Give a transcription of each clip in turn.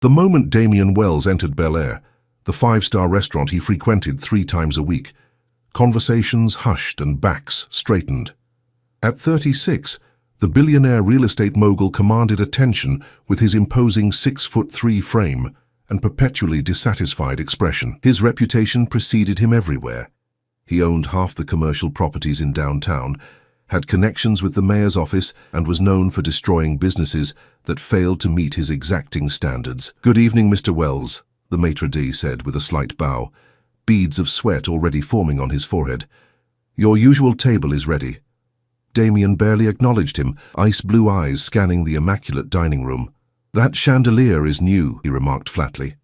The moment Damien Wells entered Bel-Air, the five-star restaurant he frequented 3 times a week, conversations hushed and backs straightened. At 36, the billionaire real estate mogul commanded attention with his imposing 6'3" frame and perpetually dissatisfied expression. His reputation preceded him everywhere. He owned half the commercial properties in downtown, had connections with the mayor's office, and was known for destroying businesses that failed to meet his exacting standards. "Good evening, Mr. Wells," the maitre d' said with a slight bow, beads of sweat already forming on his forehead. "Your usual table is ready." Damien barely acknowledged him, ice-blue eyes scanning the immaculate dining room. "That chandelier is new," he remarked flatly.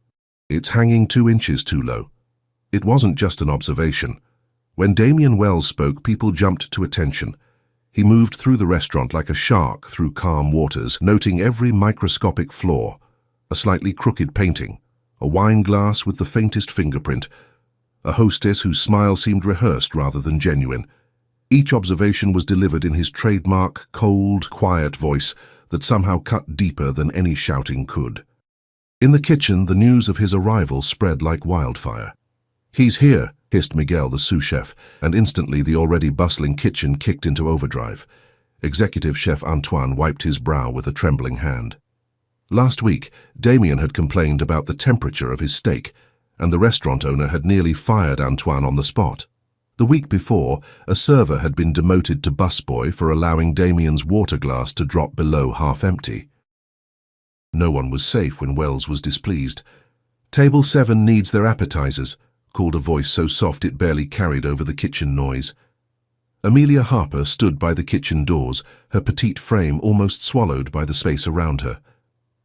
"It's hanging 2 inches too low." It wasn't just an observation. When Damien Wells spoke, people jumped to attention. He moved through the restaurant like a shark through calm waters, noting every microscopic flaw: a slightly crooked painting, a wine glass with the faintest fingerprint, a hostess whose smile seemed rehearsed rather than genuine. Each observation was delivered in his trademark, cold, quiet voice that somehow cut deeper than any shouting could. In the kitchen, the news of his arrival spread like wildfire. "He's here," hissed Miguel, the sous chef, and instantly the already bustling kitchen kicked into overdrive. Executive Chef Antoine wiped his brow with a trembling hand. Last week, Damien had complained about the temperature of his steak, and the restaurant owner had nearly fired Antoine on the spot. The week before, a server had been demoted to busboy for allowing Damien's water glass to drop below half empty. No one was safe when Wells was displeased. "Table 7 needs their appetizers," called a voice so soft it barely carried over the kitchen noise. Amelia Harper stood by the kitchen doors, her petite frame almost swallowed by the space around her.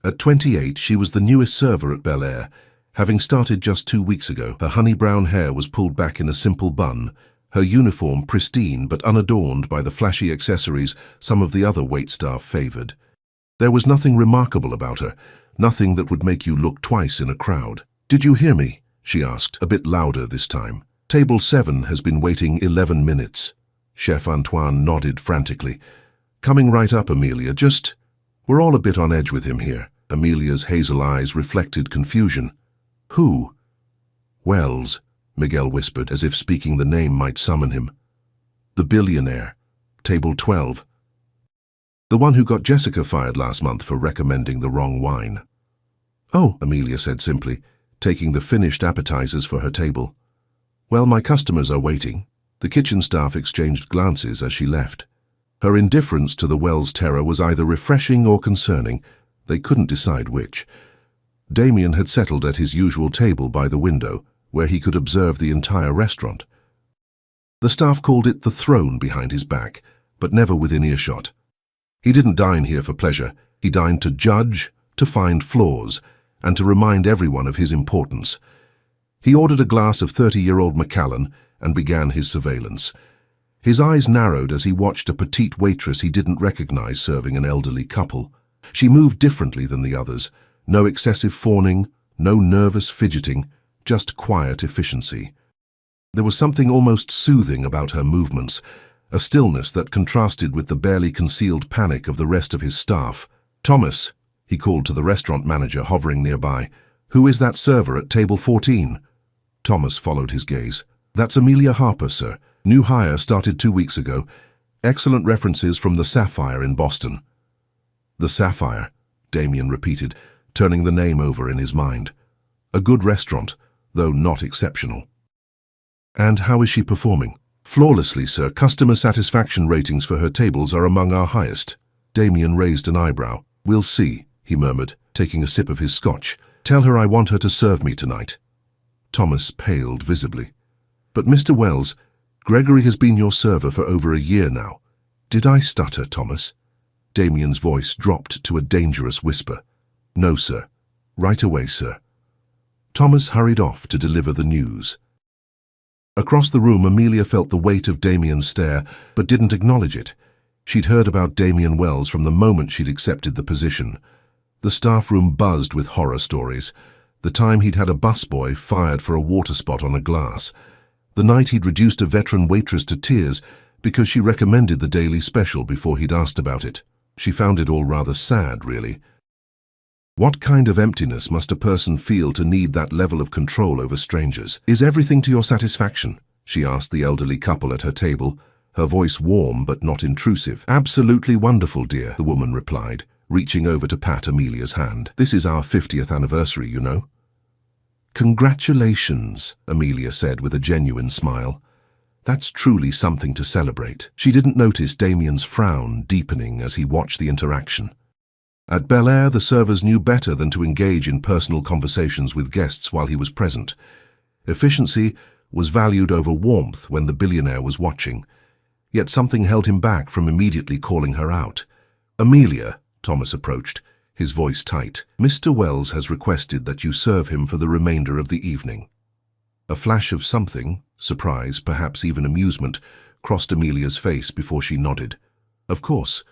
At 28, she was the newest server at Bel-Air. Having started just 2 weeks ago, her honey-brown hair was pulled back in a simple bun, her uniform pristine but unadorned by the flashy accessories some of the other waitstaff favored. There was nothing remarkable about her, nothing that would make you look twice in a crowd. "Did you hear me?" she asked, a bit louder this time. "Table 7 has been waiting 11 minutes. Chef Antoine nodded frantically. "Coming right up, Amelia, we're all a bit on edge with him here." Amelia's hazel eyes reflected confusion. "Who?" "Wells," Miguel whispered, as if speaking the name might summon him. "The billionaire. Table 12. The one who got Jessica fired last month for recommending the wrong wine." "Oh," Amelia said simply, taking the finished appetizers for her table. "Well, my customers are waiting." The kitchen staff exchanged glances as she left. Her indifference to the Wells terror was either refreshing or concerning. They couldn't decide which. Damien had settled at his usual table by the window, where he could observe the entire restaurant. The staff called it the throne behind his back, but never within earshot. He didn't dine here for pleasure. He dined to judge, to find flaws, and to remind everyone of his importance. He ordered a glass of 30-year-old Macallan and began his surveillance. His eyes narrowed as he watched a petite waitress he didn't recognize serving an elderly couple. She moved differently than the others. No excessive fawning, no nervous fidgeting, just quiet efficiency. There was something almost soothing about her movements, a stillness that contrasted with the barely concealed panic of the rest of his staff. "Thomas," he called to the restaurant manager hovering nearby, "who is that server at table 14? Thomas followed his gaze. "That's Amelia Harper, sir. New hire, started 2 weeks ago. Excellent references from the Sapphire in Boston." "The Sapphire," Damien repeated, turning the name over in his mind. "A good restaurant, though not exceptional." "And how is she performing?" "Flawlessly, sir. Customer satisfaction ratings for her tables are among our highest." Damien raised an eyebrow. "We'll see," he murmured, taking a sip of his scotch. "Tell her I want her to serve me tonight." Thomas paled visibly. "But Mr. Wells, Gregory has been your server for over a year now." "Did I stutter, Thomas?" Damien's voice dropped to a dangerous whisper. "No, sir. Right away, sir." Thomas hurried off to deliver the news. Across the room, Amelia felt the weight of Damien's stare, but didn't acknowledge it. She'd heard about Damien Wells from the moment she'd accepted the position. The staff room buzzed with horror stories. The time he'd had a busboy fired for a water spot on a glass. The night he'd reduced a veteran waitress to tears because she recommended the daily special before he'd asked about it. She found it all rather sad, really. What kind of emptiness must a person feel to need that level of control over strangers? Is everything to your satisfaction? She asked the elderly couple at her table, her voice warm but not intrusive. Absolutely wonderful, dear, the woman replied, reaching over to pat Amelia's hand. This is our 50th anniversary, you know. Congratulations, Amelia said with a genuine smile. That's truly something to celebrate. She didn't notice Damien's frown deepening as he watched the interaction. At Billionaire, the servers knew better than to engage in personal conversations with guests while he was present. Efficiency was valued over warmth when the billionaire was watching, yet something held him back from immediately calling her out. Amelia, Thomas approached, his voice tight. Mr. Wells has requested that you serve him for the remainder of the evening. A flash of something, surprise, perhaps even amusement, crossed Amelia's face before she nodded. Of course.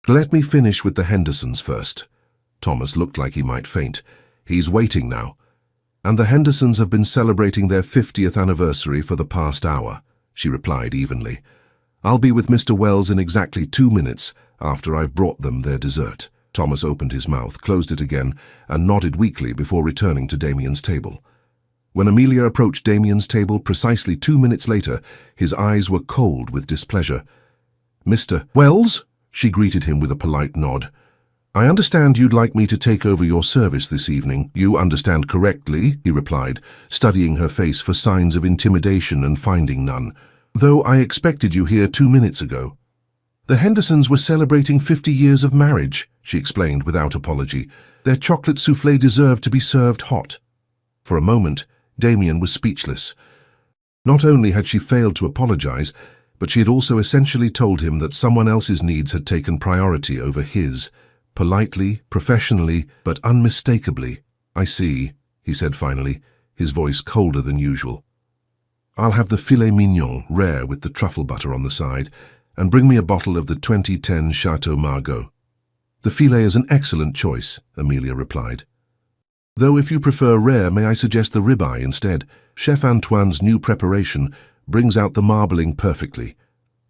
Let me finish with the Hendersons first. Thomas looked like he might faint. He's waiting now. And the Hendersons have been celebrating their 50th anniversary for the past hour, she replied evenly. I'll be with Mr. Wells in exactly 2 minutes after I've brought them their dessert. Thomas opened his mouth, closed it again, and nodded weakly before returning to Damien's table. When Amelia approached Damien's table precisely 2 minutes later, his eyes were cold with displeasure. Mr. Wells? She greeted him with a polite nod. I understand you'd like me to take over your service this evening. You understand correctly, he replied, studying her face for signs of intimidation and finding none. Though I expected you here 2 minutes ago. The Hendersons were celebrating 50 years of marriage, she explained without apology. Their chocolate soufflé deserved to be served hot. For a moment, Damien was speechless. Not only had she failed to apologize, but she had also essentially told him that someone else's needs had taken priority over his, politely, professionally, but unmistakably. I see, he said finally, his voice colder than usual. I'll have the filet mignon, rare with the truffle butter on the side, and bring me a bottle of the 2010 Chateau Margaux. The filet is an excellent choice, Amelia replied. Though if you prefer rare, may I suggest the ribeye instead? Chef Antoine's new preparation brings out the marbling perfectly,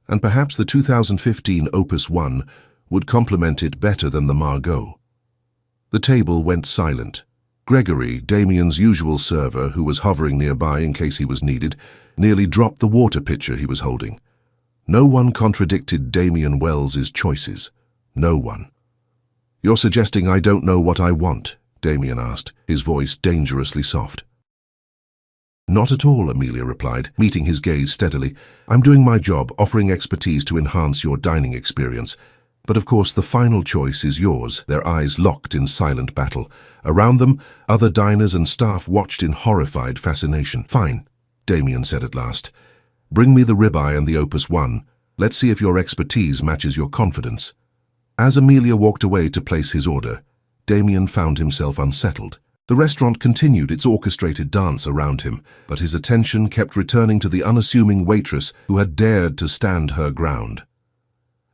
and perhaps the 2015 Opus 1 would complement it better than the Margaux. The table went silent. Gregory, Damien's usual server, who was hovering nearby in case he was needed, nearly dropped the water pitcher he was holding. No one contradicted Damien Wells's choices. No one. You're suggesting I don't know what I want? Damien asked, his voice dangerously soft. Not at all, Amelia replied, meeting his gaze steadily. I'm doing my job, offering expertise to enhance your dining experience. But of course the final choice is yours. Their eyes locked in silent battle. Around them, other diners and staff watched in horrified fascination. Fine, Damien said at last. Bring me the ribeye and the Opus 1. Let's see if your expertise matches your confidence. As Amelia walked away to place his order, Damien found himself unsettled. The restaurant continued its orchestrated dance around him, but his attention kept returning to the unassuming waitress who had dared to stand her ground.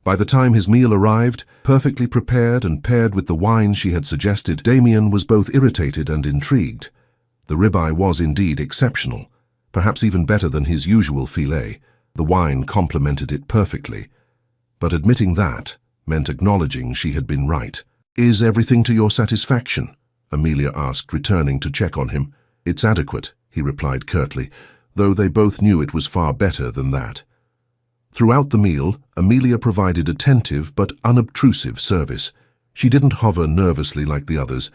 By the time his meal arrived, perfectly prepared and paired with the wine she had suggested, Damien was both irritated and intrigued. The ribeye was indeed exceptional, perhaps even better than his usual filet. The wine complemented it perfectly. But admitting that meant acknowledging she had been right. Is everything to your satisfaction? Amelia asked, returning to check on him. It's adequate, he replied curtly, though they both knew it was far better than that. Throughout the meal, Amelia provided attentive but unobtrusive service. She didn't hover nervously like the others.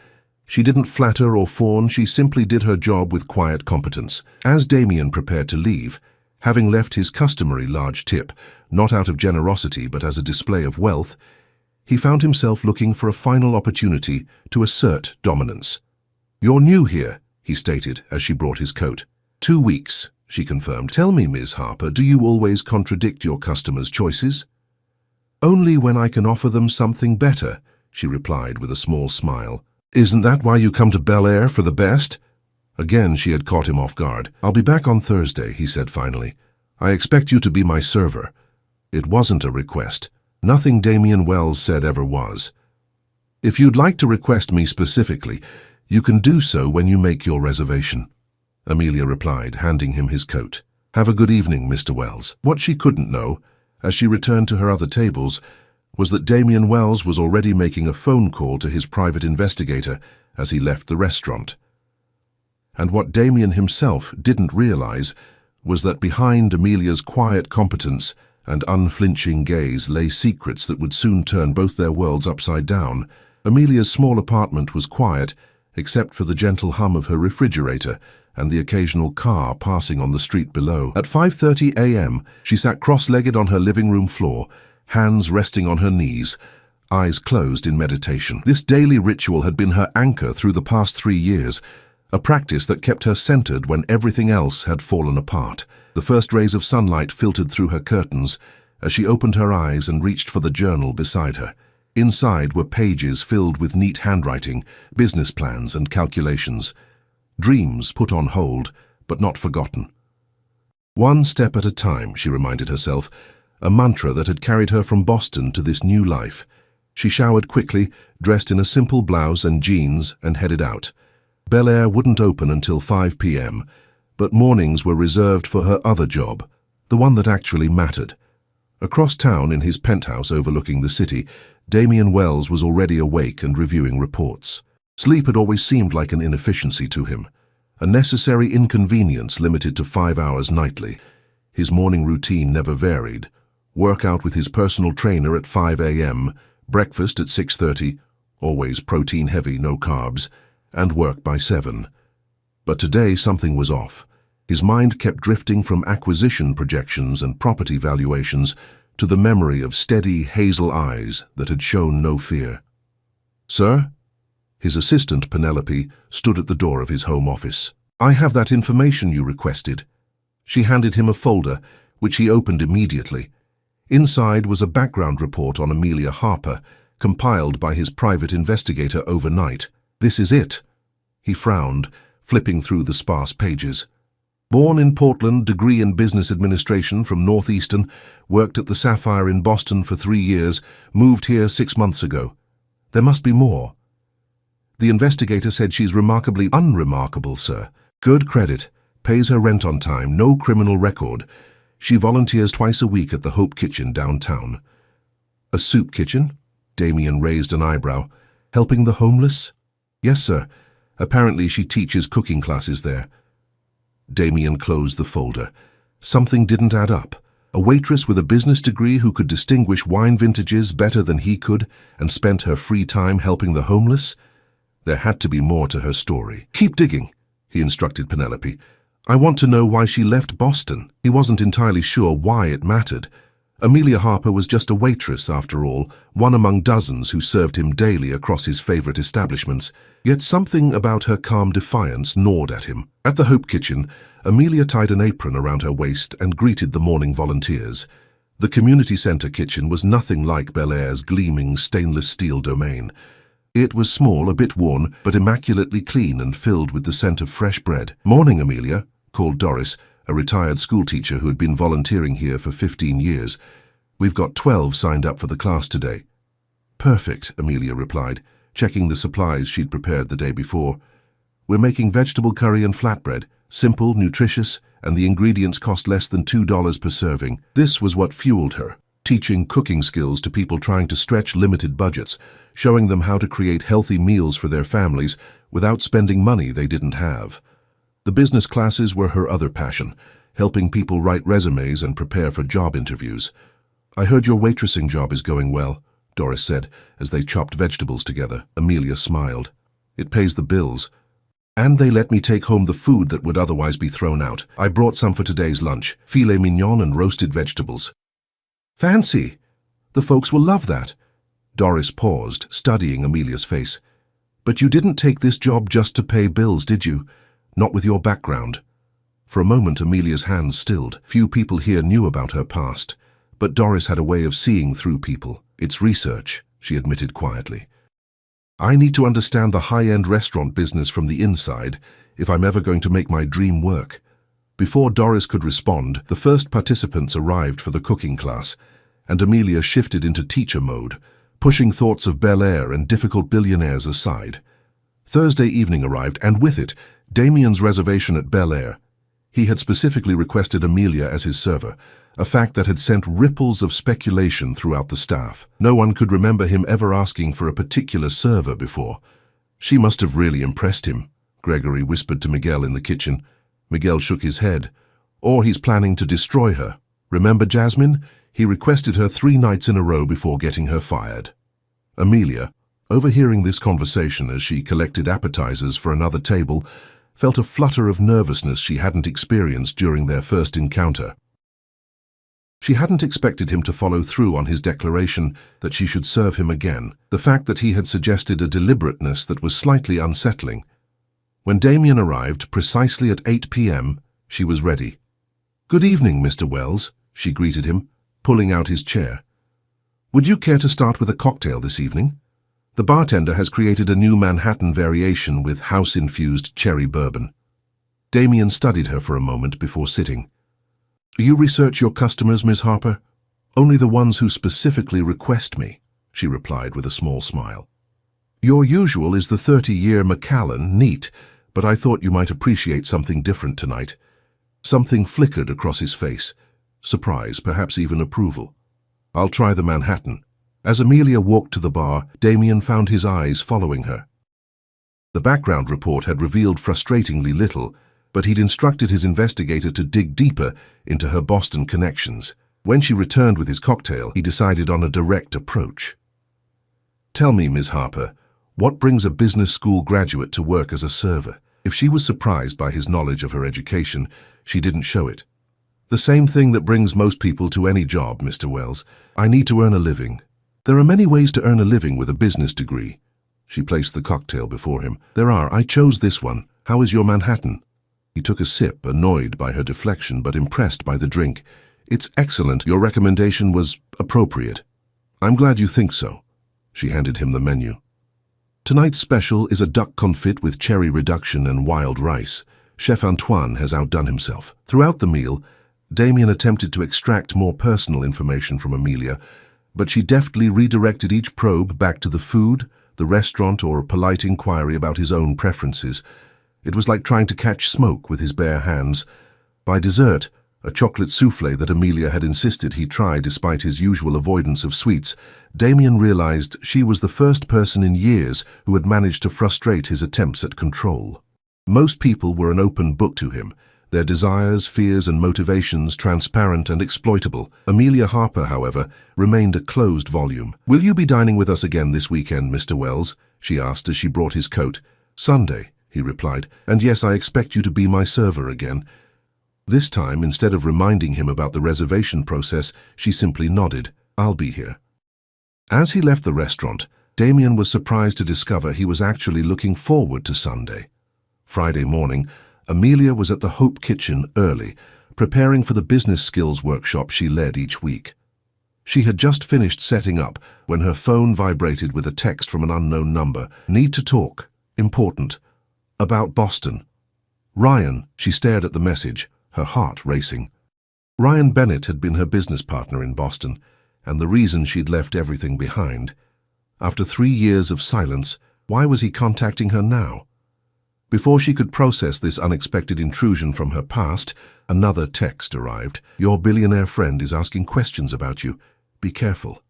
She didn't flatter or fawn, she simply did her job with quiet competence. As Damien prepared to leave, having left his customary large tip, not out of generosity but as a display of wealth, he found himself looking for a final opportunity to assert dominance. You're new here, he stated as she brought his coat. 2 weeks, she confirmed. Tell me, Ms. Harper, do you always contradict your customers' choices? Only when I can offer them something better, she replied with a small smile. Isn't that why you come to Billionaire, for the best? Again she had caught him off guard. I'll be back on Thursday, he said finally. I expect you to be my server. It wasn't a request. Nothing Damien Wells said ever was. If you'd like to request me specifically, you can do so when you make your reservation, Amelia replied, handing him his coat. Have a good evening, Mr. Wells. What she couldn't know, as she returned to her other tables, was that Damien Wells was already making a phone call to his private investigator as he left the restaurant. And what Damien himself didn't realize was that behind Amelia's quiet competence and unflinching gaze lay secrets that would soon turn both their worlds upside down. Amelia's small apartment was quiet, except for the gentle hum of her refrigerator and the occasional car passing on the street below. At 5:30 a.m., she sat cross-legged on her living room floor, hands resting on her knees, eyes closed in meditation. This daily ritual had been her anchor through the past 3 years, a practice that kept her centered when everything else had fallen apart. The first rays of sunlight filtered through her curtains as she opened her eyes and reached for the journal beside her. Inside were pages filled with neat handwriting, business plans and calculations. Dreams put on hold, but not forgotten. One step at a time, she reminded herself, a mantra that had carried her from Boston to this new life. She showered quickly, dressed in a simple blouse and jeans, and headed out. Bel-Air wouldn't open until 5 p.m., but mornings were reserved for her other job, the one that actually mattered. Across town in his penthouse overlooking the city, Damien Wells was already awake and reviewing reports. Sleep had always seemed like an inefficiency to him, a necessary inconvenience limited to 5 hours nightly. His morning routine never varied. Workout with his personal trainer at 5 a.m., breakfast at 6:30, always protein-heavy, no carbs, and work by 7. But today something was off. His mind kept drifting from acquisition projections and property valuations to the memory of steady hazel eyes that had shown no fear. "Sir?" His assistant, Penelope, stood at the door of his home office. "I have that information you requested." She handed him a folder, which he opened immediately. Inside was a background report on Amelia Harper, compiled by his private investigator overnight. "This is it." He frowned, flipping through the sparse pages. Born in Portland, degree in business administration from Northeastern, worked at the Sapphire in Boston for 3 years, moved here 6 months ago. There must be more. The investigator said she's remarkably unremarkable, sir. Good credit, pays her rent on time, no criminal record. She volunteers twice a week at the Hope Kitchen downtown. A soup kitchen? Damien raised an eyebrow. Helping the homeless? Yes, sir. Apparently she teaches cooking classes there. Damien closed the folder. Something didn't add up. A waitress with a business degree who could distinguish wine vintages better than he could and spent her free time helping the homeless? There had to be more to her story. "Keep digging," he instructed Penelope. "I want to know why she left Boston." He wasn't entirely sure why it mattered. Amelia Harper was just a waitress, after all, one among dozens who served him daily across his favorite establishments. Yet something about her calm defiance gnawed at him. At the Hope Kitchen, Amelia tied an apron around her waist and greeted the morning volunteers. The community center kitchen was nothing like Bel-Air's gleaming stainless steel domain. It was small, a bit worn, but immaculately clean and filled with the scent of fresh bread. "Morning, Amelia," called Doris, a retired schoolteacher who had been volunteering here for 15 years. "We've got 12 signed up for the class today." "Perfect," Amelia replied, checking the supplies she'd prepared the day before. "We're making vegetable curry and flatbread, simple, nutritious, and the ingredients cost less than $2 per serving." This was what fueled her, teaching cooking skills to people trying to stretch limited budgets, showing them how to create healthy meals for their families without spending money they didn't have. The business classes were her other passion, helping people write resumes and prepare for job interviews. "I heard your waitressing job is going well," Doris said, as they chopped vegetables together. Amelia smiled. "It pays the bills. And they let me take home the food that would otherwise be thrown out. I brought some for today's lunch, filet mignon and roasted vegetables." "Fancy! The folks will love that." Doris paused, studying Amelia's face. "But you didn't take this job just to pay bills, did you? Not with your background." For a moment, Amelia's hands stilled. Few people here knew about her past, but Doris had a way of seeing through people. "It's research," she admitted quietly. "I need to understand the high-end restaurant business from the inside if I'm ever going to make my dream work." Before Doris could respond, the first participants arrived for the cooking class, and Amelia shifted into teacher mode, pushing thoughts of Bel-Air and difficult billionaires aside. Thursday evening arrived, and with it, Damien's reservation at Bel-Air. He had specifically requested Amelia as his server, a fact that had sent ripples of speculation throughout the staff. No one could remember him ever asking for a particular server before. She must have really impressed him, Gregory whispered to Miguel in the kitchen. Miguel shook his head. Or he's planning to destroy her. Remember Jasmine? He requested her 3 nights in a row before getting her fired. Amelia, overhearing this conversation as she collected appetizers for another table, felt a flutter of nervousness she hadn't experienced during their first encounter. She hadn't expected him to follow through on his declaration that she should serve him again, the fact that he had suggested a deliberateness that was slightly unsettling. When Damien arrived precisely at 8 p.m., she was ready. "Good evening, Mr. Wells," she greeted him, pulling out his chair. "Would you care to start with a cocktail this evening? The bartender has created a new Manhattan variation with house-infused cherry bourbon." Damien studied her for a moment before sitting. "You research your customers, Miss Harper?" "Only the ones who specifically request me," she replied with a small smile. "Your usual is the 30-year Macallan, neat, but I thought you might appreciate something different tonight." Something flickered across his face. Surprise, perhaps even approval. "I'll try the Manhattan." As Amelia walked to the bar, Damien found his eyes following her. The background report had revealed frustratingly little, but he'd instructed his investigator to dig deeper into her Boston connections. When she returned with his cocktail, he decided on a direct approach. "Tell me, Ms. Harper, what brings a business school graduate to work as a server?" If she was surprised by his knowledge of her education, she didn't show it. "The same thing that brings most people to any job, Mr. Wells. I need to earn a living." "There are many ways to earn a living with a business degree." She placed the cocktail before him. "There are. I chose this one. How is your Manhattan?" He took a sip, annoyed by her deflection but impressed by the drink. "It's excellent. Your recommendation was appropriate." "I'm glad you think so." She handed him the menu. "Tonight's special is a duck confit with cherry reduction and wild rice. Chef Antoine has outdone himself." Throughout the meal, Damien attempted to extract more personal information from Amelia, but she deftly redirected each probe back to the food, the restaurant, or a polite inquiry about his own preferences. It was like trying to catch smoke with his bare hands. By dessert, a chocolate souffle that Amelia had insisted he try despite his usual avoidance of sweets, Damien realized she was the first person in years who had managed to frustrate his attempts at control. Most people were an open book to him, their desires, fears, and motivations transparent and exploitable. Amelia Harper, however, remained a closed volume. "Will you be dining with us again this weekend, Mr. Wells?" she asked as she brought his coat. "Sunday," he replied, "and yes, I expect you to be my server again." This time, instead of reminding him about the reservation process, she simply nodded. "I'll be here." As he left the restaurant, Damien was surprised to discover he was actually looking forward to Sunday. Friday morning, Amelia was at the Hope Kitchen early, preparing for the business skills workshop she led each week. She had just finished setting up when her phone vibrated with a text from an unknown number. "Need to talk. Important. About Boston. Ryan." She stared at the message, her heart racing. Ryan Bennett had been her business partner in Boston, and the reason she'd left everything behind. After 3 years of silence, why was he contacting her now? Before she could process this unexpected intrusion from her past, another text arrived. "Your billionaire friend is asking questions about you. Be careful."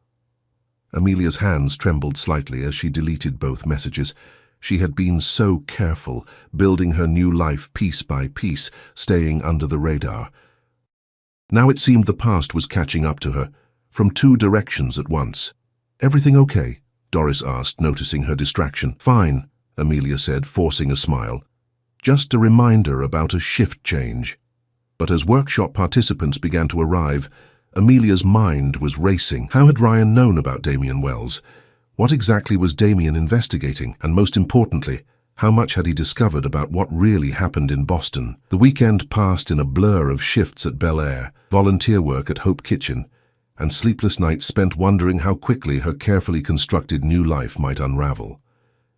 Amelia's hands trembled slightly as she deleted both messages. She had been so careful, building her new life piece by piece, staying under the radar. Now it seemed the past was catching up to her, from 2 directions at once. "Everything okay?" Doris asked, noticing her distraction. "Fine," Amelia said, forcing a smile. "Just a reminder about a shift change." But as workshop participants began to arrive, Amelia's mind was racing. How had Ryan known about Damien Wells? What exactly was Damien investigating? And most importantly, how much had he discovered about what really happened in Boston? The weekend passed in a blur of shifts at Billionaire, volunteer work at Hope Kitchen, and sleepless nights spent wondering how quickly her carefully constructed new life might unravel.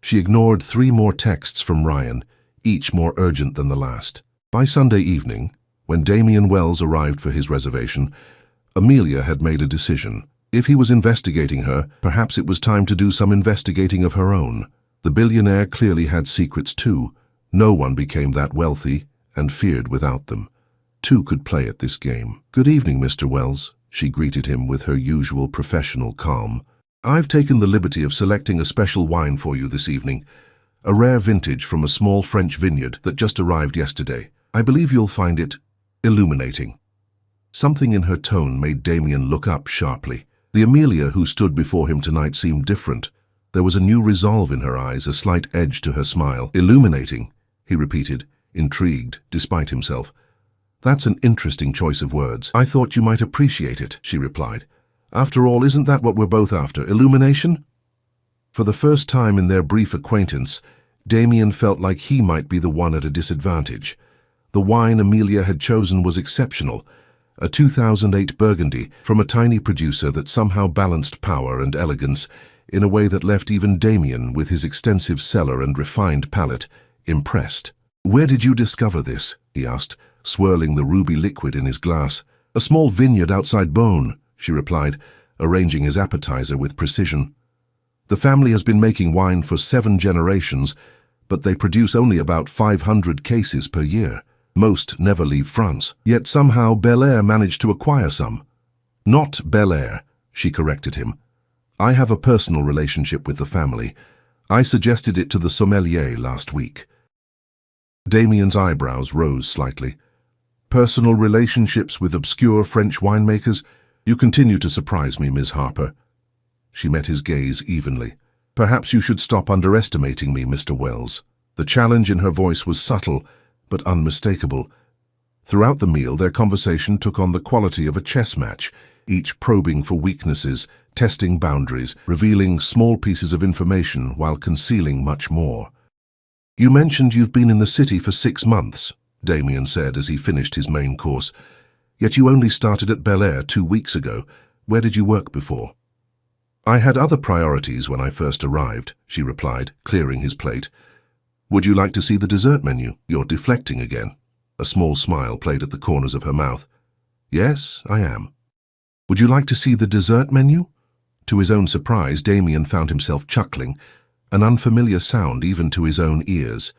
She ignored 3 more texts from Ryan, each more urgent than the last. By Sunday evening, when Damien Wells arrived for his reservation, Amelia had made a decision. If he was investigating her, perhaps it was time to do some investigating of her own. The billionaire clearly had secrets too. No one became that wealthy and feared without them. two could play at this game. "Good evening, Mr. Wells," she greeted him with her usual professional calm. "I've taken the liberty of selecting a special wine for you this evening, a rare vintage from a small French vineyard that just arrived yesterday. I believe you'll find it illuminating." Something in her tone made Damien look up sharply. The Amelia who stood before him tonight seemed different. There was a new resolve in her eyes, a slight edge to her smile. "Illuminating," he repeated, intrigued despite himself. "That's an interesting choice of words. I thought you might appreciate it," she replied. "After all, isn't that what we're both after, illumination?" For the first time in their brief acquaintance, Damien felt like he might be the one at a disadvantage. The wine Amelia had chosen was exceptional, a 2008 Burgundy from a tiny producer that somehow balanced power and elegance in a way that left even Damien, with his extensive cellar and refined palate, impressed. "Where did you discover this?" he asked, swirling the ruby liquid in his glass. "A small vineyard outside Beaune," she replied, arranging his appetizer with precision. "The family has been making wine for 7 generations, but they produce only about 500 cases per year. Most never leave France. Yet somehow Billionaire managed to acquire some." "Not Billionaire," she corrected him. "I have a personal relationship with the family. I suggested it to the sommelier last week." Damien's eyebrows rose slightly. "Personal relationships with obscure French winemakers? You continue to surprise me, Ms. Harper." She met his gaze evenly. "Perhaps you should stop underestimating me, Mr. Wells." The challenge in her voice was subtle, but unmistakable. Throughout the meal, their conversation took on the quality of a chess match, each probing for weaknesses, testing boundaries, revealing small pieces of information while concealing much more. "You mentioned you've been in the city for 6 months, Damien said as he finished his main course. "Yet you only started at Billionaire 2 weeks ago. Where did you work before?" "I had other priorities when I first arrived," she replied, clearing his plate. "Would you like to see the dessert menu? You're deflecting again." A small smile played at the corners of her mouth. "Yes, I am." "Would you like to see the dessert menu?" To his own surprise, Damien found himself chuckling, an unfamiliar sound even to his own ears.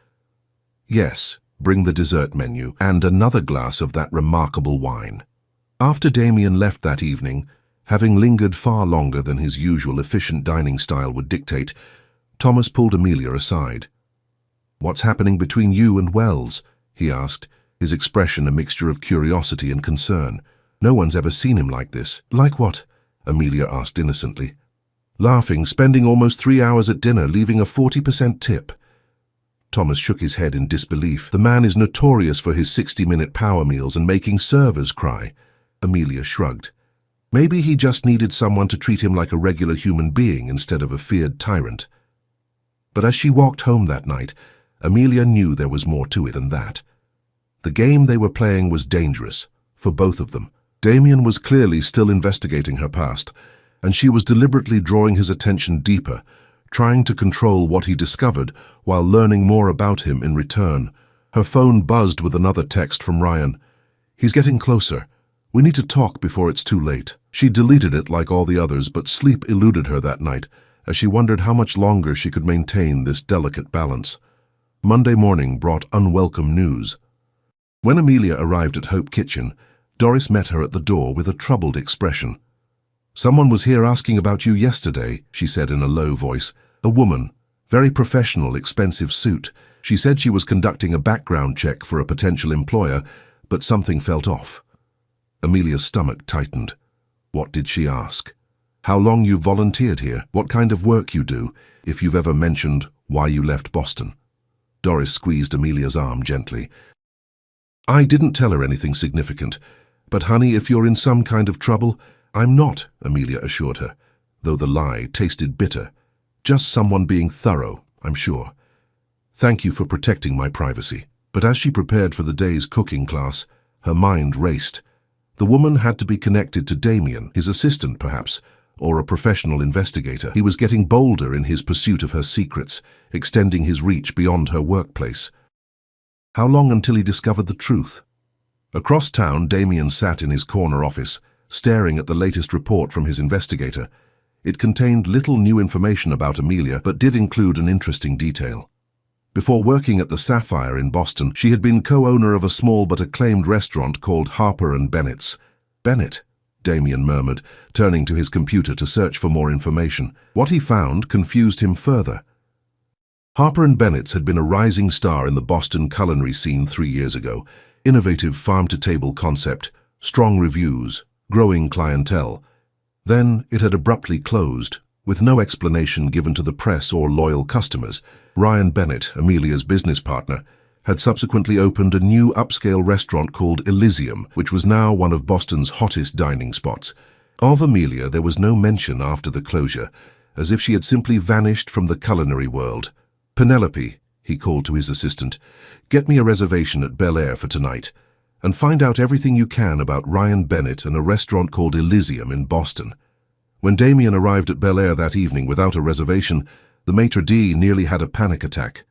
"Yes, bring the dessert menu, and another glass of that remarkable wine." After Damien left that evening, having lingered far longer than his usual efficient dining style would dictate, Thomas pulled Amelia aside. "What's happening between you and Wells?" he asked, his expression a mixture of curiosity and concern. "No one's ever seen him like this." "Like what?" Amelia asked innocently. "Laughing, spending almost 3 hours at dinner, leaving a 40% tip." Thomas shook his head in disbelief. "The man is notorious for his 60-minute power meals and making servers cry." Amelia shrugged. "Maybe he just needed someone to treat him like a regular human being instead of a feared tyrant." But as she walked home that night, Amelia knew there was more to it than that. The game they were playing was dangerous, for both of them. Damien was clearly still investigating her past, and she was deliberately drawing his attention deeper, trying to control what he discovered while learning more about him in return. Her phone buzzed with another text from Ryan. "He's getting closer. We need to talk before it's too late." She deleted it like all the others, but sleep eluded her that night, as she wondered how much longer she could maintain this delicate balance. Monday morning brought unwelcome news. When Amelia arrived at Hope Kitchen, Doris met her at the door with a troubled expression. "Someone was here asking about you yesterday," she said in a low voice. "A woman, very professional, expensive suit. She said she was conducting a background check for a potential employer, but something felt off." Amelia's stomach tightened. What did she ask? How long you volunteered here? What kind of work you do, if you've ever mentioned why you left Boston? Doris squeezed Amelia's arm gently. "I didn't tell her anything significant. But honey, if you're in some kind of trouble—" "I'm not," Amelia assured her, though the lie tasted bitter. "Just someone being thorough, I'm sure. Thank you for protecting my privacy." But as she prepared for the day's cooking class, her mind raced. The woman had to be connected to Damien, his assistant perhaps, or a professional investigator. He was getting bolder in his pursuit of her secrets, extending his reach beyond her workplace. How long until he discovered the truth? Across town, Damien sat in his corner office, staring at the latest report from his investigator. It contained little new information about Amelia, but did include an interesting detail. Before working at the Sapphire in Boston, she had been co-owner of a small but acclaimed restaurant called Harper and Bennett's. Bennett, Damien murmured, turning to his computer to search for more information. What he found confused him further. Harper and Bennett's had been a rising star in the Boston culinary scene 3 years ago. Innovative farm-to-table concept, strong reviews, growing clientele. Then it had abruptly closed, with no explanation given to the press or loyal customers. Ryan Bennett, Amelia's business partner, had subsequently opened a new upscale restaurant called Elysium, which was now one of Boston's hottest dining spots. Of Amelia there was no mention after the closure, as if she had simply vanished from the culinary world. "Penelope," he called to his assistant, "get me a reservation at Bel-Air for tonight, and find out everything you can about Ryan Bennett and a restaurant called Elysium in Boston." When Damien arrived at Bel-Air that evening without a reservation, the maitre d' nearly had a panic attack.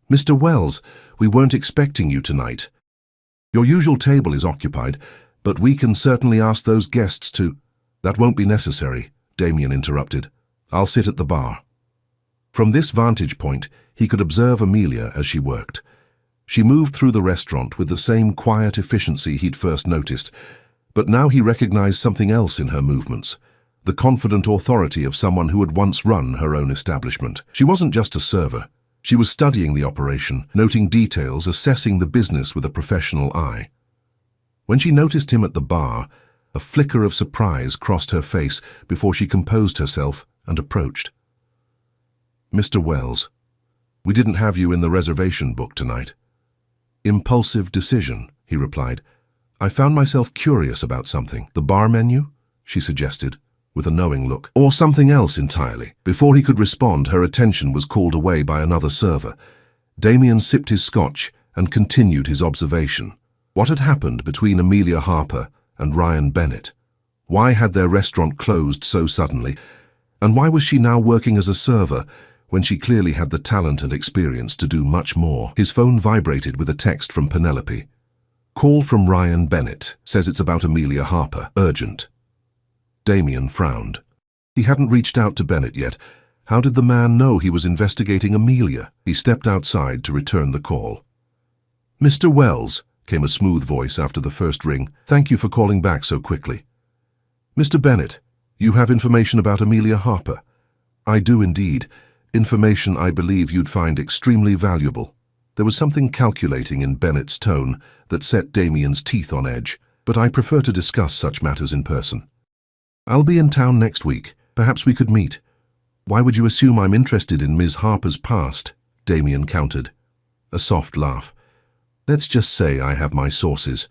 "Mr. Wells, we weren't expecting you tonight. Your usual table is occupied, but we can certainly ask those guests to—" "That won't be necessary," Damien interrupted. "I'll sit at the bar." From this vantage point, he could observe Amelia as she worked. She moved through the restaurant with the same quiet efficiency he'd first noticed, but now he recognized something else in her movements. The confident authority of someone who had once run her own establishment. She wasn't just a server. She was studying the operation, noting details, assessing the business with a professional eye. When she noticed him at the bar, a flicker of surprise crossed her face before she composed herself and approached. "Mr. Wells, we didn't have you in the reservation book tonight." "Impulsive decision," he replied. "I found myself curious about something." "The bar menu?" she suggested, with a knowing look. "Or something else entirely." Before he could respond, her attention was called away by another server. Damien sipped his scotch and continued his observation. What had happened between Amelia Harper and Ryan Bennett? Why had their restaurant closed so suddenly? And why was she now working as a server when she clearly had the talent and experience to do much more? His phone vibrated with a text from Penelope. "Call from Ryan Bennett. Says it's about Amelia Harper. Urgent." Damien frowned. He hadn't reached out to Bennett yet. How did the man know he was investigating Amelia? He stepped outside to return the call. "Mr. Wells," came a smooth voice after the first ring. "Thank you for calling back so quickly." "Mr. Bennett, you have information about Amelia Harper?" "I do indeed. Information I believe you'd find extremely valuable." There was something calculating in Bennett's tone that set Damien's teeth on edge, but I prefer to discuss such matters in person. "I'll be in town next week. Perhaps we could meet." "Why would you assume I'm interested in Ms. Harper's past?" Damien countered. A soft laugh. "Let's just say I have my sources.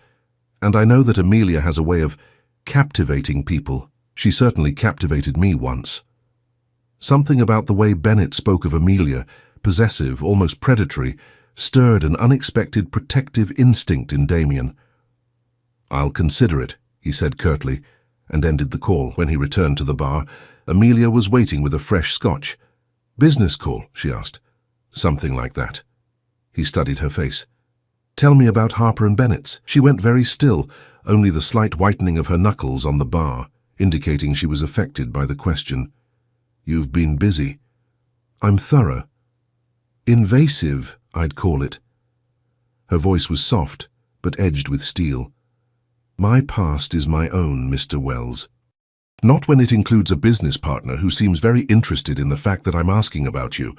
And I know that Amelia has a way of captivating people. She certainly captivated me once." Something about the way Bennett spoke of Amelia, possessive, almost predatory, stirred an unexpected protective instinct in Damien. "I'll consider it," he said curtly, and ended the call. When he returned to the bar, Amelia was waiting with a fresh scotch. "Business call?" she asked. "Something like that." He studied her face. "Tell me about Harper and Bennett's." She went very still, only the slight whitening of her knuckles on the bar, indicating she was affected by the question. "You've been busy." "I'm thorough. Invasive, I'd call it." Her voice was soft, but edged with steel. "My past is my own, Mr. Wells. Not when it includes a business partner who seems very interested in the fact that I'm asking about you."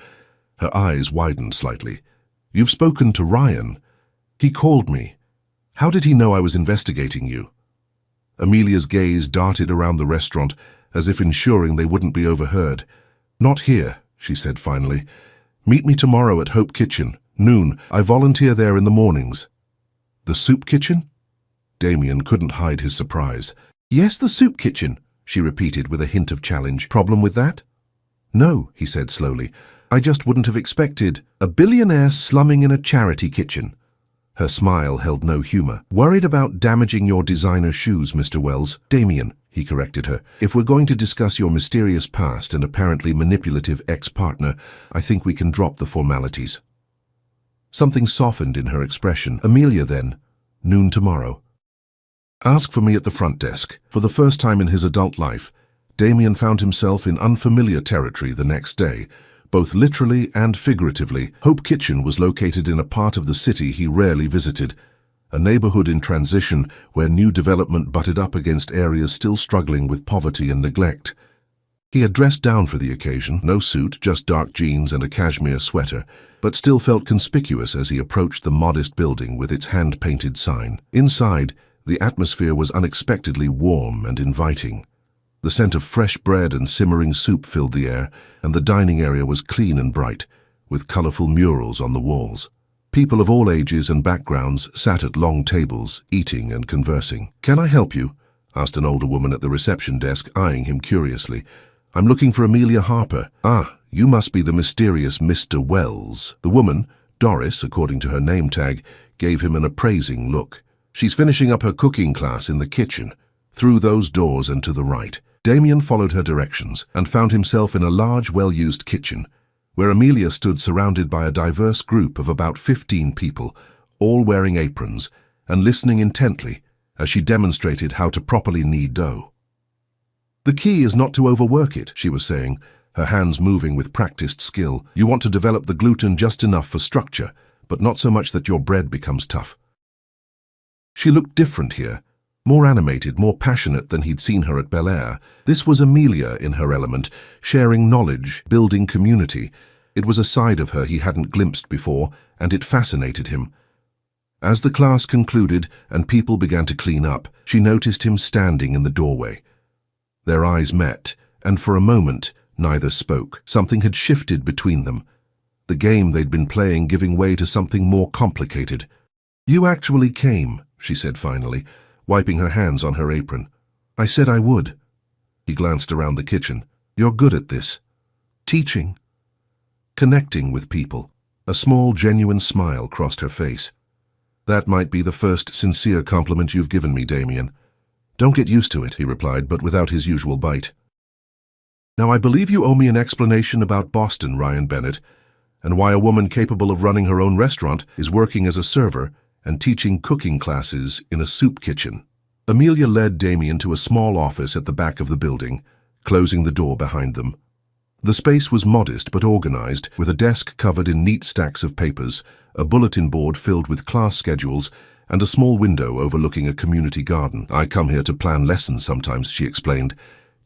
Her eyes widened slightly. "You've spoken to Ryan. He called me. How did he know I was investigating you?" Amelia's gaze darted around the restaurant, as if ensuring they wouldn't be overheard. "Not here," she said finally. "Meet me tomorrow at Hope Kitchen, noon. I volunteer there in the mornings." "The soup kitchen?" Damien couldn't hide his surprise. "Yes, the soup kitchen," she repeated with a hint of challenge. "Problem with that?" "No," he said slowly. "I just wouldn't have expected a billionaire slumming in a charity kitchen." Her smile held no humor. "Worried about damaging your designer shoes, Mr. Wells." "Damien," he corrected her. "If we're going to discuss your mysterious past and apparently manipulative ex-partner, I think we can drop the formalities." Something softened in her expression. "Amelia, then. Noon tomorrow. Ask for me at the front desk." For the first time in his adult life, Damien found himself in unfamiliar territory the next day, both literally and figuratively. Hope Kitchen was located in a part of the city he rarely visited, a neighborhood in transition where new development butted up against areas still struggling with poverty and neglect. He had dressed down for the occasion, no suit, just dark jeans and a cashmere sweater, but still felt conspicuous as he approached the modest building with its hand-painted sign. Inside, the atmosphere was unexpectedly warm and inviting. The scent of fresh bread and simmering soup filled the air, and the dining area was clean and bright, with colorful murals on the walls. People of all ages and backgrounds sat at long tables, eating and conversing. "Can I help you?" asked an older woman at the reception desk, eyeing him curiously. "I'm looking for Amelia Harper." "Ah, you must be the mysterious Mr. Wells." The woman, Doris, according to her name tag, gave him an appraising look. "She's finishing up her cooking class in the kitchen, through those doors and to the right." Damien followed her directions and found himself in a large, well-used kitchen, where Amelia stood surrounded by a diverse group of about 15 people, all wearing aprons, and listening intently as she demonstrated how to properly knead dough. "The key is not to overwork it," she was saying, her hands moving with practiced skill. "You want to develop the gluten just enough for structure, but not so much that your bread becomes tough." She looked different here, more animated, more passionate than he'd seen her at Bel-Air. This was Amelia in her element, sharing knowledge, building community. It was a side of her he hadn't glimpsed before, and it fascinated him. As the class concluded and people began to clean up, she noticed him standing in the doorway. Their eyes met, and for a moment, neither spoke. Something had shifted between them, the game they'd been playing giving way to something more complicated. "You actually came," she said finally, wiping her hands on her apron. "I said I would." He glanced around the kitchen. "You're good at this. Teaching. Connecting with people." A small, genuine smile crossed her face. "That might be the first sincere compliment you've given me, Damien." "Don't get used to it," he replied, but without his usual bite. "Now I believe you owe me an explanation about Boston, Ryan Bennett, and why a woman capable of running her own restaurant is working as a server and teaching cooking classes in a soup kitchen." Amelia led Damien to a small office at the back of the building, closing the door behind them. The space was modest but organized, with a desk covered in neat stacks of papers, a bulletin board filled with class schedules, and a small window overlooking a community garden. "I come here to plan lessons sometimes," she explained,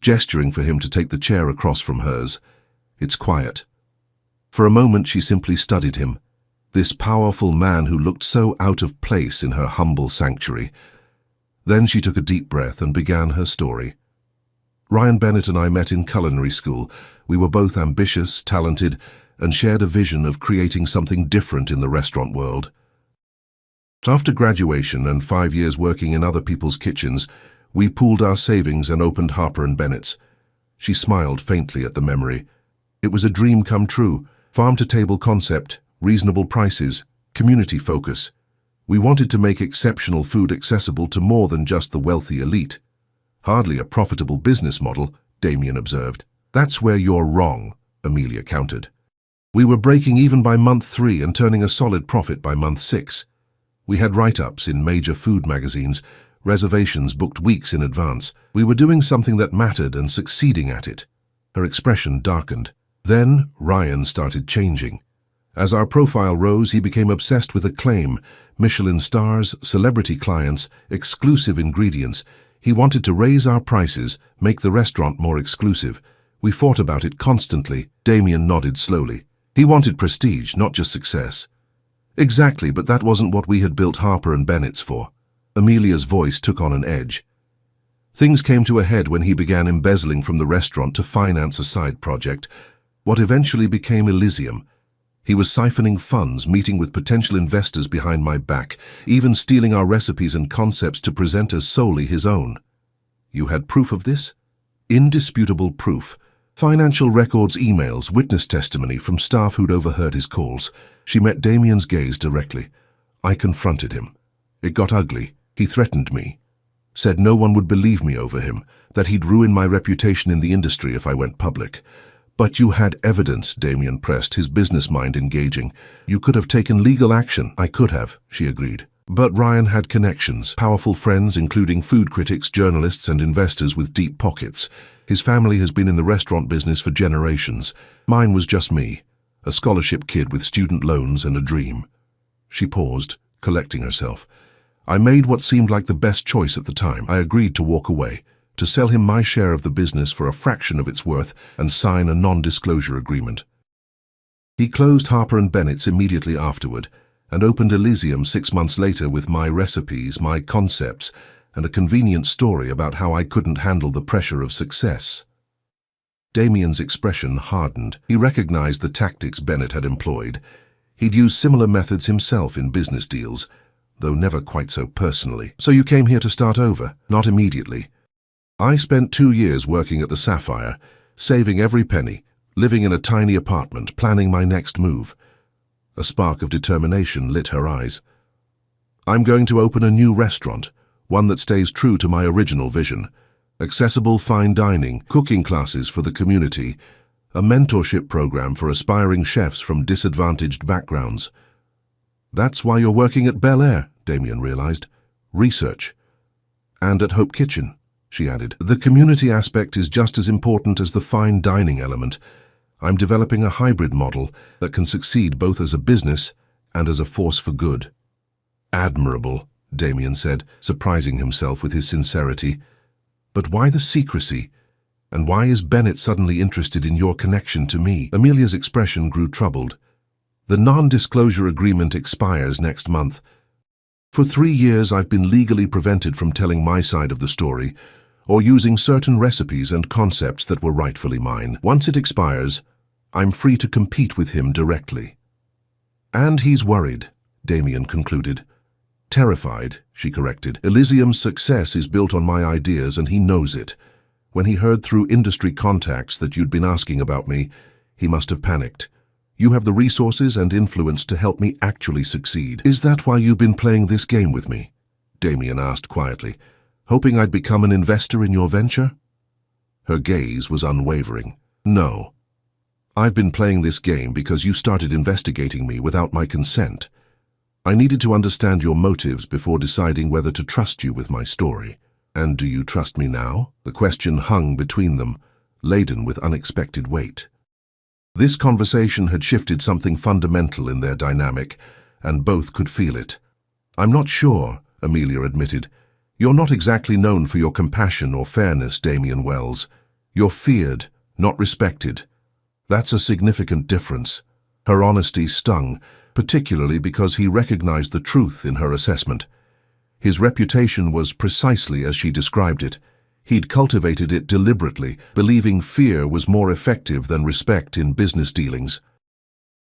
gesturing for him to take the chair across from hers. "It's quiet." For a moment she simply studied him, this powerful man who looked so out of place in her humble sanctuary. Then she took a deep breath and began her story. "Ryan Bennett and I met in culinary school. We were both ambitious, talented, and shared a vision of creating something different in the restaurant world. After graduation and 5 years working in other people's kitchens, we pooled our savings and opened Harper & Bennett's." She smiled faintly at the memory. "It was a dream come true. Farm-to-table concept, reasonable prices, community focus. We wanted to make exceptional food accessible to more than just the wealthy elite." "Hardly a profitable business model," Damien observed. "That's where you're wrong," Amelia countered. "We were breaking even by month 3 and turning a solid profit by month 6. We had write-ups in major food magazines, reservations booked weeks in advance. We were doing something that mattered and succeeding at it." Her expression darkened. Then Ryan started changing. As our profile rose, he became obsessed with acclaim, Michelin stars, celebrity clients, exclusive ingredients. He wanted to raise our prices, make the restaurant more exclusive. We fought about it constantly. Damien nodded slowly. He wanted prestige, not just success. "Exactly, but that wasn't what we had built Harper & Bennett's for." Amelia's voice took on an edge. Things came to a head when he began embezzling from the restaurant to finance a side project, what eventually became Elysium. He was siphoning funds, meeting with potential investors behind my back, even stealing our recipes and concepts to present as solely his own. "You had proof of this?" "Indisputable proof. Financial records, emails, witness testimony from staff who'd overheard his calls." She met Damien's gaze directly. "I confronted him. It got ugly. He threatened me. Said no one would believe me over him, that he'd ruin my reputation in the industry if I went public." "But you had evidence," Damien pressed, his business mind engaging. "You could have taken legal action." "I could have," she agreed. But Ryan had connections, powerful friends including food critics, journalists, and investors with deep pockets. His family has been in the restaurant business for generations. Mine was just me, a scholarship kid with student loans and a dream. She paused, collecting herself. I made what seemed like the best choice at the time. I agreed to walk away, to sell him my share of the business for a fraction of its worth and sign a non-disclosure agreement. He closed Harper & Bennett's immediately afterward and opened Elysium 6 months later with my recipes, my concepts, and a convenient story about how I couldn't handle the pressure of success. Damien's expression hardened. He recognized the tactics Bennett had employed. He'd used similar methods himself in business deals, though never quite so personally. So you came here to start over? Not immediately. I spent 2 years working at the Sapphire, saving every penny, living in a tiny apartment, planning my next move. A spark of determination lit her eyes. I'm going to open a new restaurant, one that stays true to my original vision. Accessible fine dining, cooking classes for the community, a mentorship program for aspiring chefs from disadvantaged backgrounds. That's why you're working at Billionaire, Damien realized. Research. And at Hope Kitchen, she added. The community aspect is just as important as the fine dining element. I'm developing a hybrid model that can succeed both as a business and as a force for good. Admirable, Damien said, surprising himself with his sincerity. But why the secrecy? And why is Bennett suddenly interested in your connection to me? Amelia's expression grew troubled. The non-disclosure agreement expires next month. For 3 years I've been legally prevented from telling my side of the story, or using certain recipes and concepts that were rightfully mine. Once it expires, I'm free to compete with him directly. And he's worried, Damien concluded. Terrified, she corrected. Elysium's success is built on my ideas and he knows it. When he heard through industry contacts that you'd been asking about me, he must have panicked. You have the resources and influence to help me actually succeed. Is that why you've been playing this game with me? Damien asked quietly, hoping I'd become an investor in your venture? Her gaze was unwavering. No. I've been playing this game because you started investigating me without my consent. I needed to understand your motives before deciding whether to trust you with my story. And do you trust me now? The question hung between them, laden with unexpected weight. This conversation had shifted something fundamental in their dynamic, and both could feel it. I'm not sure, Amelia admitted. You're not exactly known for your compassion or fairness, Damien Wells. You're feared, not respected. That's a significant difference. Her honesty stung, particularly because he recognized the truth in her assessment. His reputation was precisely as she described it. He'd cultivated it deliberately, believing fear was more effective than respect in business dealings.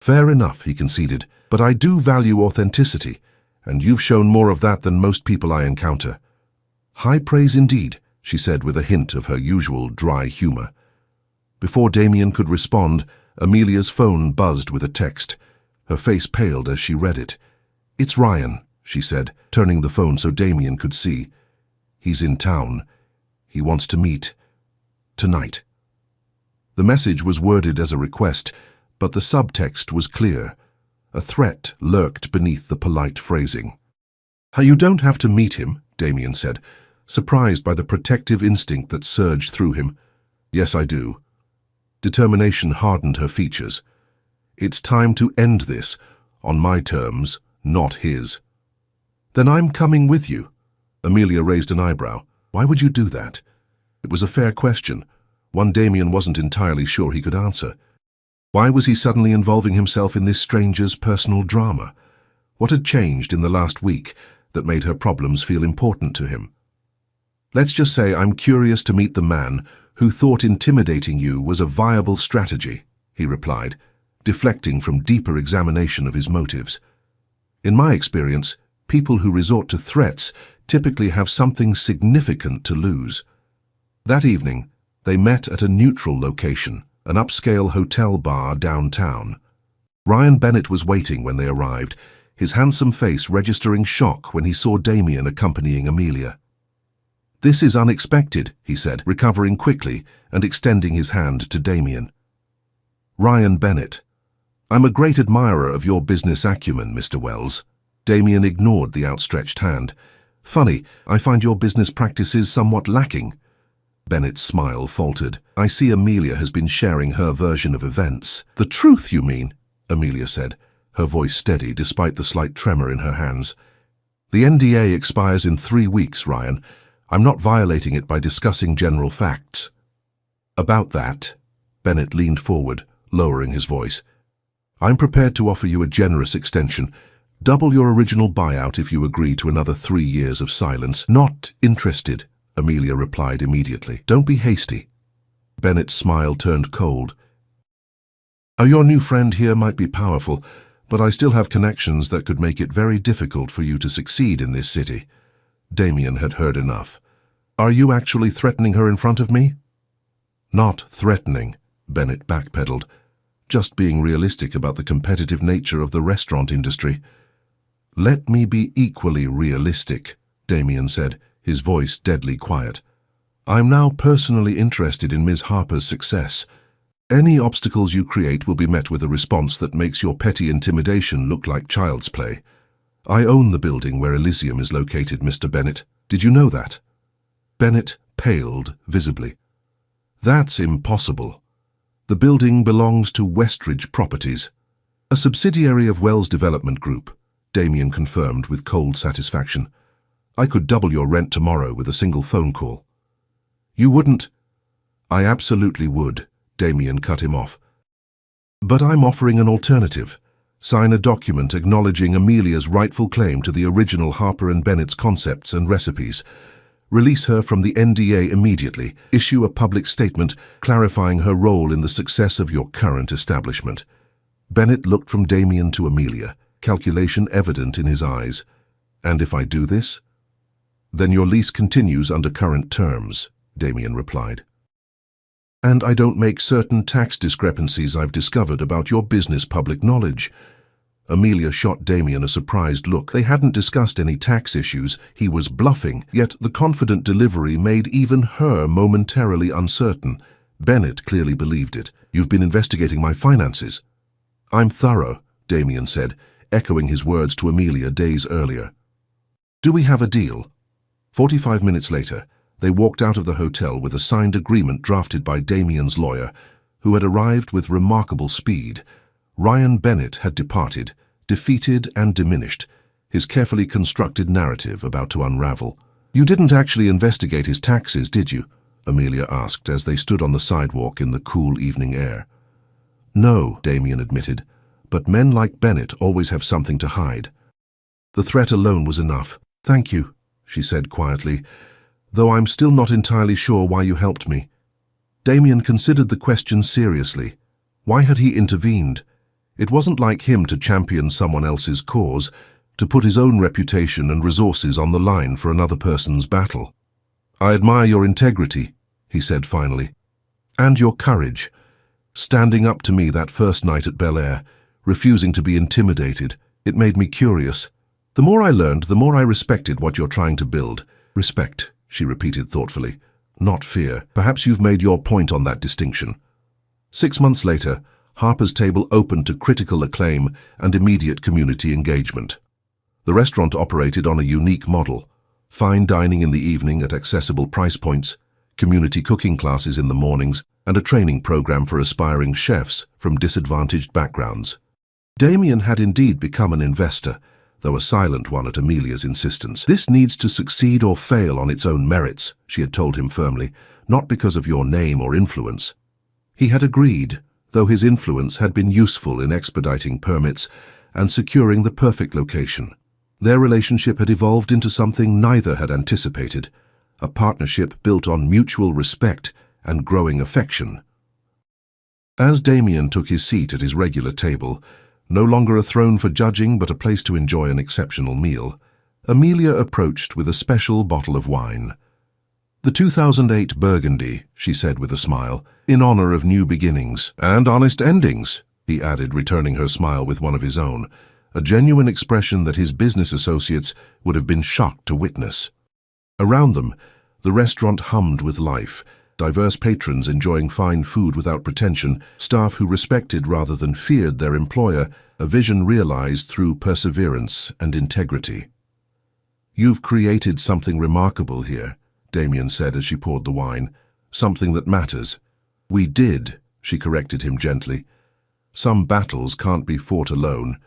Fair enough, he conceded, but I do value authenticity, and you've shown more of that than most people I encounter. High praise indeed, she said with a hint of her usual dry humor. Before Damien could respond, Amelia's phone buzzed with a text. Her face paled as she read it. It's Ryan, she said, turning the phone so Damien could see. He's in town. He wants to meet. Tonight. The message was worded as a request, but the subtext was clear. A threat lurked beneath the polite phrasing. You don't have to meet him, Damien said, surprised by the protective instinct that surged through him. Yes, I do. Determination hardened her features. It's time to end this, on my terms, not his. Then I'm coming with you. Amelia raised an eyebrow. Why would you do that? It was a fair question, one Damien wasn't entirely sure he could answer. Why was he suddenly involving himself in this stranger's personal drama? What had changed in the last week that made her problems feel important to him? Let's just say I'm curious to meet the man who thought intimidating you was a viable strategy, he replied, deflecting from deeper examination of his motives. In my experience, people who resort to threats typically have something significant to lose. That evening, they met at a neutral location, an upscale hotel bar downtown. Ryan Bennett was waiting when they arrived, his handsome face registering shock when he saw Damien accompanying Amelia. This is unexpected, he said, recovering quickly and extending his hand to Damien. Ryan Bennett. I'm a great admirer of your business acumen, Mr. Wells. Damien ignored the outstretched hand. Funny, I find your business practices somewhat lacking. Bennett's smile faltered. I see Amelia has been sharing her version of events. The truth, you mean? Amelia said, her voice steady despite the slight tremor in her hands. The NDA expires in 3 weeks, Ryan. I'm not violating it by discussing general facts. About that, Bennett leaned forward, lowering his voice. I'm prepared to offer you a generous extension. Double your original buyout if you agree to another 3 years of silence. Not interested, Amelia replied immediately. Don't be hasty. Bennett's smile turned cold. Your new friend here might be powerful, but I still have connections that could make it very difficult for you to succeed in this city. Damien had heard enough. Are you actually threatening her in front of me? Not threatening, Bennett backpedaled. Just being realistic about the competitive nature of the restaurant industry. Let me be equally realistic, Damien said, his voice deadly quiet. I'm now personally interested in Ms. Harper's success. Any obstacles you create will be met with a response that makes your petty intimidation look like child's play. I own the building where Elysium is located, Mr. Bennett. Did you know that? Bennett paled visibly. That's impossible. The building belongs to Westridge Properties, a subsidiary of Wells Development Group, Damien confirmed with cold satisfaction. I could double your rent tomorrow with a single phone call. You wouldn't? I absolutely would, Damien cut him off. But I'm offering an alternative. Sign a document acknowledging Amelia's rightful claim to the original Harper and Bennett's concepts and recipes. Release her from the NDA immediately. Issue a public statement clarifying her role in the success of your current establishment. Bennett looked from Damien to Amelia, calculation evident in his eyes. And if I do this? Then your lease continues under current terms, Damien replied. And I don't make certain tax discrepancies I've discovered about your business public knowledge. Amelia shot Damien a surprised look. They hadn't discussed any tax issues. He was bluffing, yet the confident delivery made even her momentarily uncertain. Bennett clearly believed it. You've been investigating my finances. I'm thorough, Damien said, echoing his words to Amelia days earlier. Do we have a deal? 45 minutes later, they walked out of the hotel with a signed agreement drafted by Damien's lawyer, who had arrived with remarkable speed. Ryan Bennett had departed, defeated and diminished, his carefully constructed narrative about to unravel. You didn't actually investigate his taxes, did you? Amelia asked as they stood on the sidewalk in the cool evening air. No, Damien admitted, but men like Bennett always have something to hide. The threat alone was enough. Thank you, she said quietly, though I'm still not entirely sure why you helped me. Damien considered the question seriously. Why had he intervened? It wasn't like him to champion someone else's cause, to put his own reputation and resources on the line for another person's battle. I admire your integrity, he said finally, and your courage. Standing up to me that first night at Bel-Air, refusing to be intimidated, it made me curious. The more I learned, the more I respected what you're trying to build. Respect, she repeated thoughtfully, not fear. Perhaps you've made your point on that distinction. 6 months later, Harper's Table opened to critical acclaim and immediate community engagement. The restaurant operated on a unique model: fine dining in the evening at accessible price points, community cooking classes in the mornings, and a training program for aspiring chefs from disadvantaged backgrounds. Damien had indeed become an investor, though a silent one at Amelia's insistence. This needs to succeed or fail on its own merits, she had told him firmly, not because of your name or influence. He had agreed, though his influence had been useful in expediting permits and securing the perfect location. Their relationship had evolved into something neither had anticipated, a partnership built on mutual respect and growing affection. As Damien took his seat at his regular table, no longer a throne for judging but a place to enjoy an exceptional meal, Amelia approached with a special bottle of wine. The 2008 Burgundy, she said with a smile, in honor of new beginnings and honest endings, he added, returning her smile with one of his own, a genuine expression that his business associates would have been shocked to witness. Around them, the restaurant hummed with life, diverse patrons enjoying fine food without pretension, staff who respected rather than feared their employer, a vision realized through perseverance and integrity. You've created something remarkable here, Damien said as she poured the wine, something that matters. We did, she corrected him gently. Some battles can't be fought alone.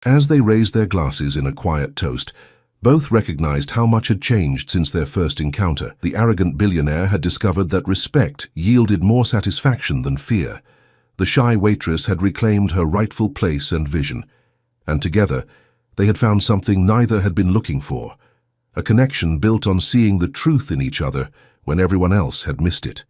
As they raised their glasses in a quiet toast, both recognized how much had changed since their first encounter. The arrogant billionaire had discovered that respect yielded more satisfaction than fear. The shy waitress had reclaimed her rightful place and vision. And together, they had found something neither had been looking for, a connection built on seeing the truth in each other when everyone else had missed it.